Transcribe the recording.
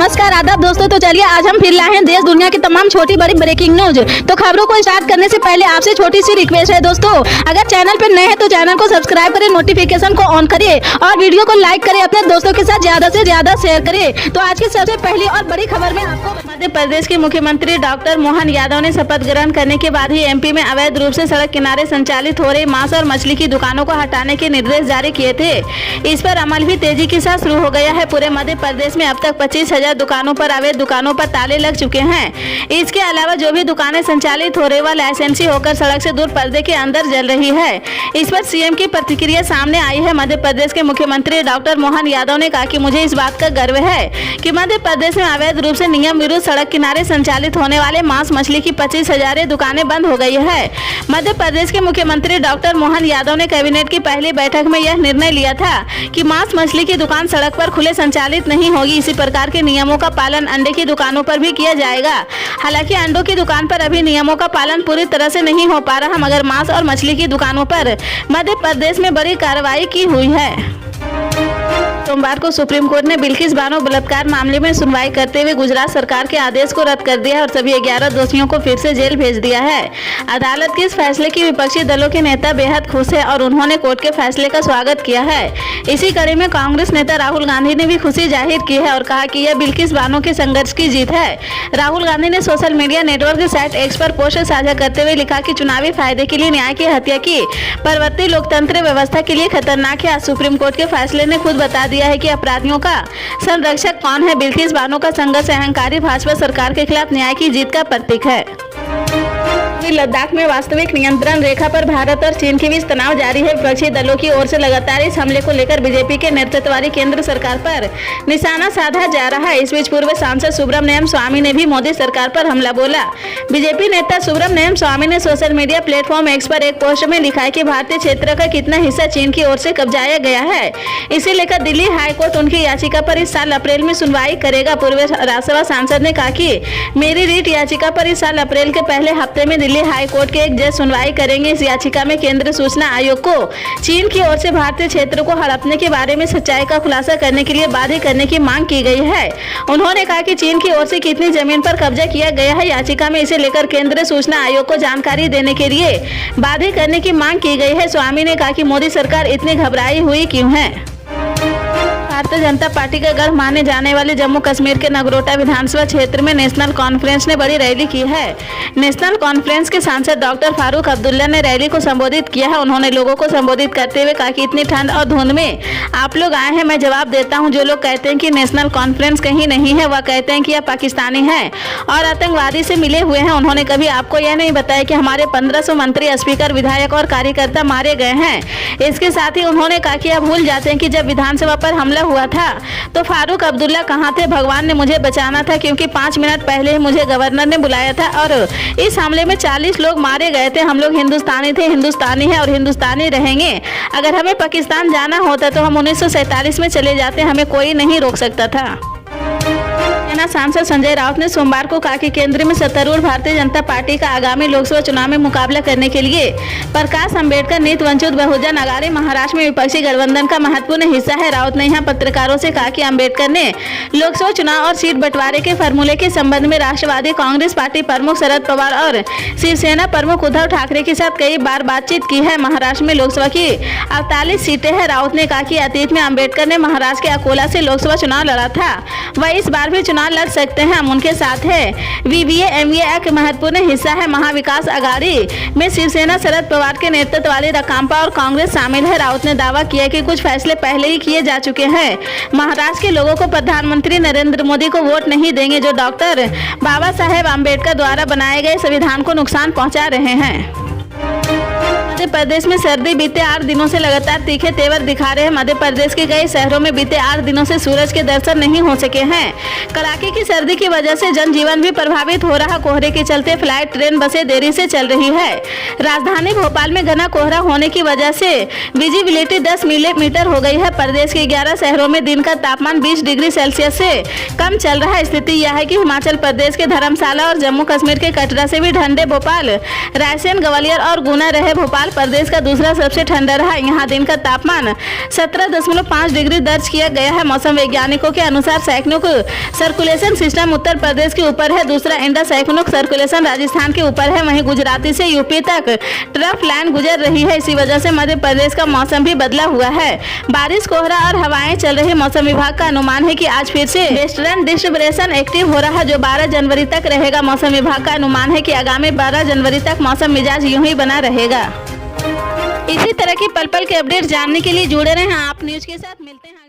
नमस्कार आदाब दोस्तों। तो चलिए आज हम फिर लाए हैं देश दुनिया की तमाम छोटी बड़ी ब्रेकिंग न्यूज। तो खबरों को स्टार्ट करने से पहले आपसे छोटी सी रिक्वेस्ट है दोस्तों, अगर चैनल पर नए हैं तो चैनल को सब्सक्राइब करें, नोटिफिकेशन को ऑन करिए और वीडियो को लाइक करें, अपने दोस्तों के साथ ज्यादा से ज्यादा शेयर करें। तो आज की सबसे पहली और बड़ी खबर में आपको मध्य प्रदेश के मुख्यमंत्री डॉक्टर मोहन यादव ने शपथ ग्रहण करने के बाद ही एमपी में अवैध रूप से सड़क किनारे संचालित हो रही मांस और मछली की दुकानों को हटाने के निर्देश जारी किए थे। इस पर अमल भी तेजी के साथ शुरू हो गया है। पूरे मध्य प्रदेश में अब तक 25,000 दुकानों पर अवैध दुकानों पर ताले लग चुके हैं। इसके अलावा जो भी दुकानें संचालित हो रही वह लाइसेंसी होकर सड़क से दूर पर्दे के अंदर जल रही है। इस पर सीएम की प्रतिक्रिया सामने आई है। मध्य प्रदेश के मुख्यमंत्री डॉक्टर मोहन यादव ने कहा कि मुझे इस बात का गर्व है कि मध्य प्रदेश में अवैध रूप से नियम विरुद्ध सड़क किनारे संचालित होने वाले मांस मछली की 25,000 दुकानें बंद हो गई है। मध्य प्रदेश के मुख्यमंत्री डॉक्टर मोहन यादव ने कैबिनेट की पहली बैठक में यह निर्णय लिया था कि मांस मछली की दुकान सड़क पर खुले संचालित नहीं होगी। इसी प्रकार के नियमों का पालन अंडे की दुकानों पर भी किया जाएगा। हालांकि अंडों की दुकान पर अभी नियमों का पालन पूरी तरह से नहीं हो पा रहा, मगर मांस और मछली की दुकानों पर मध्य प्रदेश में बड़ी कार्रवाई की हुई है। सोमवार को सुप्रीम कोर्ट ने बिल्किस बानो बलात्कार मामले में सुनवाई करते हुए गुजरात सरकार के आदेश को रद्द कर दिया है और सभी 11 दोषियों को फिर से जेल भेज दिया है। अदालत के इस फैसले की विपक्षी दलों के नेता बेहद खुश है और उन्होंने कोर्ट के फैसले का स्वागत किया है। इसी कड़ी में कांग्रेस नेता राहुल गांधी ने भी खुशी जाहिर की है और कहा कि यह बिल्किस बानो के संघर्ष की जीत है। राहुल गांधी ने social media network site x पर पोस्ट साझा करते हुए लिखा कि चुनावी फायदे के लिए न्याय की हत्या की प्रवृत्ति लोकतंत्र व्यवस्था के लिए खतरनाक है। आज सुप्रीम कोर्ट के फैसले ने खुद बता दिया है कि अपराधियों का संरक्षक कौन है। बिल्किस बानो का संघर्ष अहंकारी भाजपा सरकार के खिलाफ न्याय की जीत का प्रतीक है। लद्दाख में वास्तविक नियंत्रण रेखा पर भारत और चीन के बीच तनाव जारी है। विपक्षी दलों की ओर से लगातार इस हमले को लेकर बीजेपी के नेतृत्व वाली केंद्र सरकार पर निशाना साधा जा रहा है। इस बीच पूर्व सांसद सुब्रमण्यम स्वामी ने भी मोदी सरकार पर हमला बोला। बीजेपी नेता सुब्रमण्यम स्वामी ने सोशल मीडिया प्लेटफॉर्म एक्स पर एक पोस्ट में लिखा है कि भारतीय क्षेत्र का कितना हिस्सा चीन की ओर से कब्जाया गया है। इसे लेकर दिल्ली हाईकोर्ट उनकी याचिका पर इस साल अप्रैल में सुनवाई करेगा। पूर्व राज्यसभा सांसद ने कहा कि मेरी रीट याचिका पर इस साल अप्रैल के पहले हफ्ते में दिल्ली हाई कोर्ट के एक जज सुनवाई करेंगे। इस याचिका में केंद्रीय सूचना आयोग को चीन की ओर से भारतीय क्षेत्र को हड़पने के बारे में सच्चाई का खुलासा करने के लिए बाधित करने की मांग की गई है। उन्होंने कहा कि चीन की ओर से कितनी जमीन पर कब्जा किया गया है याचिका में इसे लेकर केंद्रीय सूचना आयोग को जानकारी देने के लिए बाधित करने की मांग की गई है। स्वामी ने कहा कि मोदी सरकार इतनी घबराई हुई क्यों है। भारतीय जनता पार्टी का गढ़ माने जाने वाले जम्मू कश्मीर के नगरोटा विधानसभा क्षेत्र में नेशनल कॉन्फ्रेंस ने बड़ी रैली की है। नेशनल कॉन्फ्रेंस के सांसद डॉक्टर फारूक अब्दुल्ला ने रैली को संबोधित किया है। उन्होंने लोगों को संबोधित करते हुए कहा कि इतनी ठंड और धुंध में आप लोग आए हैं। मैं जवाब देता हूं, जो लोग कहते हैं कि नेशनल कॉन्फ्रेंस कहीं नहीं है, वह कहते हैं कि यह पाकिस्तानी है और आतंकवादी से मिले हुए हैं। उन्होंने कभी आपको यह नहीं बताया कि हमारे 1500 मंत्री, स्पीकर, विधायक और कार्यकर्ता मारे गए हैं। इसके साथ ही उन्होंने कहा कि आप भूल जाते हैं कि जब विधानसभा पर हमला हुआ था तो फारूक अब्दुल्ला कहां थे। भगवान ने मुझे बचाना था क्योंकि 5 मिनट पहले ही मुझे गवर्नर ने बुलाया था और इस हमले में 40 लोग मारे गए थे। हम लोग हिंदुस्तानी थे, हिंदुस्तानी है और हिंदुस्तानी रहेंगे। अगर हमें पाकिस्तान जाना होता तो हम 1947 में चले जाते, हमें कोई नहीं रोक सकता था। सांसद संजय राउत ने सोमवार को कहा कि केंद्र में सत्तारूढ़ भारतीय जनता पार्टी का आगामी लोकसभा चुनाव में मुकाबला करने के लिए प्रकाश अंबेडकर नीति वंचित बहुजन अघाड़ी महाराष्ट्र में विपक्षी गठबंधन का महत्वपूर्ण हिस्सा है। राउत ने यहां पत्रकारों से कहा कि अंबेडकर ने लोकसभा चुनाव और सीट बंटवारे के फॉर्मूले के संबंध में राष्ट्रवादी कांग्रेस पार्टी प्रमुख शरद पवार और शिवसेना प्रमुख उद्धव ठाकरे के साथ कई बार बातचीत की है। महाराष्ट्र में लोकसभा की 48 सीटें हैं। राउत ने कहा कि अतीत में अंबेडकर ने महाराष्ट्र के अकोला से लोकसभा चुनाव लड़ा था, वह इस बार भी चुनाव लड़ सकते हैं, हम उनके साथ हैं। वीवीए एमवीए एक महत्वपूर्ण हिस्सा है। महाविकास अघाड़ी में शिवसेना शरद पवार के नेतृत्व वाली राकांपा और कांग्रेस शामिल है। राउत ने दावा किया कि कुछ फैसले पहले ही किए जा चुके हैं। महाराष्ट्र के लोगों को प्रधानमंत्री नरेंद्र मोदी को वोट नहीं देंगे, जो डॉक्टर बाबा साहेब आम्बेडकर द्वारा बनाए गए संविधान को नुकसान पहुंचा रहे हैं। मध्य प्रदेश में सर्दी बीते 8 दिनों से लगातार तीखे तेवर दिखा रहे हैं। मध्य प्रदेश के कई शहरों में बीते 8 दिनों से सूरज के दर्शन नहीं हो सके हैं। कड़ाके की सर्दी की वजह से जनजीवन भी प्रभावित हो रहा। कोहरे के चलते फ्लाइट, ट्रेन, बसें देरी से चल रही है। राजधानी भोपाल में घना कोहरा होने की वजह से विजिबिलिटी 10 मिलीमीटर हो गई है। प्रदेश के 11 शहरों में दिन का तापमान 20 डिग्री सेल्सियस से कम चल रहा है। स्थिति यह है कि हिमाचल प्रदेश के धर्मशाला और जम्मू कश्मीर के कटरा से भी ठंडे भोपाल, रायसेन, ग्वालियर और गुना रहे। भोपाल भोपाल प्रदेश का दूसरा सबसे ठंडा रहा। यहाँ दिन का तापमान 17.5 डिग्री दर्ज किया गया है। मौसम वैज्ञानिकों के अनुसार cyclonic circulation system Uttar Pradesh के ऊपर है। दूसरा इंडस साइक्लोनिक सर्कुलेशन राजस्थान के ऊपर है। वहीं गुजराती से यूपी तक ट्रफ लाइन गुजर रही है। इसी वजह से मध्य प्रदेश का मौसम भी बदला हुआ है। बारिश, कोहरा और हवाएं चल रही। मौसम विभाग का अनुमान है कि आज फिर से वेस्टर्न डिस्टर्बेंस एक्टिव हो रहा है, जो 12 जनवरी तक रहेगा। मौसम विभाग का अनुमान है कि आगामी 12 जनवरी तक मौसम मिजाज यूं ही बना रहेगा। इसी तरह की पल पल के अपडेट जानने के लिए जुड़े रहें आप न्यूज के साथ। मिलते हैं।